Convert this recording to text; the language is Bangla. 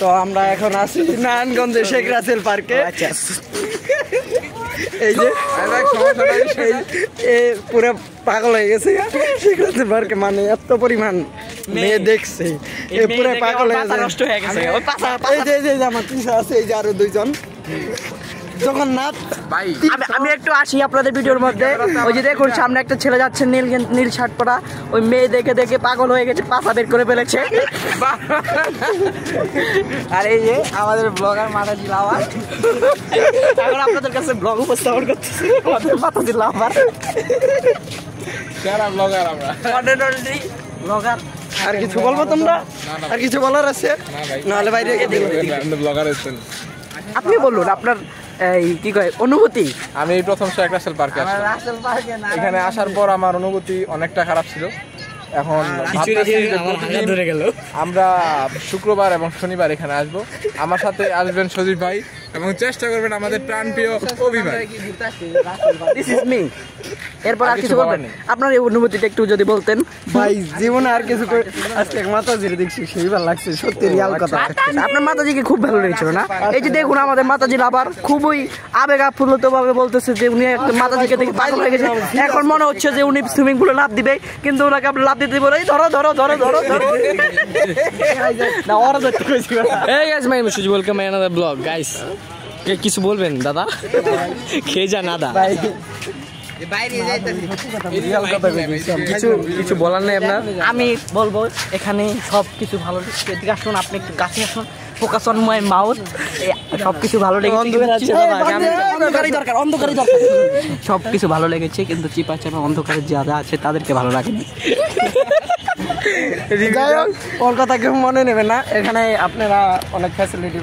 তো আমরা এখন আছি নারায়ণগঞ্জে শেখ রাসেল পার্কে। আচ্ছা এই যে পুরো পাগল হয়ে গেছে শেখ রাসেল পার্কে, মানে এত পরিমাণ মেয়ে দেখছে পুরো পাগল হয়ে গেছে। এই যে আমার পিছনে আছে এই যে আরো দুইজন জগন্নাথ ভাই। আমি একটু আসি আপনাদের ভিডিওর মধ্যে। ওই যে দেখুন সামনে একটা ছেলে যাচ্ছে নীল শার্ট পরা, ওই মেয়ে দেখে দেখে পাগল হয়ে গেছে, পাছা বের করে ফেলেছে। আর এই যে আমাদের ব্লগার মাতাজি লাভার এখন আপনাদের কাছে ব্লগ উপস্থাপন করতেছে। আমাদের মাতাজি লাভার যারা ব্লগার আমরা ব্লগার। আর কিছু বলবো তোমরা? আর কিছু বলার আছে? নাহলে বাইরে ব্লগার আছেন, আপনি বলুন আপনার এই কি কয় অনুভূতি। আমি প্রথম শেখ রাসেল পার্কে আসলাম। এখানে আসার পর আমার অনুভূতি অনেকটা খারাপ ছিল। এখন আমরা শুক্রবার এবং শনিবার এখানে আসবো। আমার সাথে আসবেন সজীব ভাই এবং চেষ্টা করবেন আমাদের প্রাণপ্রিয় অভি ভাই। This is me. এরপর আর কিছু বলবেন? আপনার এই অনুভূতিটা একটু যদি বলতেন। ভাই জীবনে আর কিছু আজকে মাতাজির দেখছি সেই ভালো লাগছে, সত্যি রিয়াল কথা। আপনার মাতাজিকে খুব ভালো লেগেছিল না? এই যে দেখুন আমাদের মাতাজি আবার খুবই আবেগ আপ্লুত ভাবে বলতেছে যে উনি একটা মাতাজিকে দেখে পাগল হয়ে গেছে। এখন মনে হচ্ছে যে উনি সুইমিং পুলে লাফ দিবে, কিন্তু ওনাকে আপনি লাফ দিতে বলে ধরো ধরো ধরো ধরো ধরো না ওরা ধরতে কইছি। Hey guys, my name is Suji. Welcome to another vlog, guys. কিছু বলবেন দাদা? খেয়ে যান আদা। কিছু বলার নেই আপনার? আমি বলবো এখানে সব কিছু ভালো লেগেছে। এদিকে আসুন, আপনি একটু কাছে আসুন, ফোকাস অন মাই মাউথ। সব কিছু ভালো লেগেছে, অন্ধকারই দরকার। সব কিছু ভালো লেগেছে, কিন্তু চিপা চাপা অন্ধকারে যারা আছে তাদেরকে ভালো লাগেনি। যাই হোক ওর কথা কেউ মনে নেবে না, এখানে আপনারা অনেক ফ্যাসিলিটি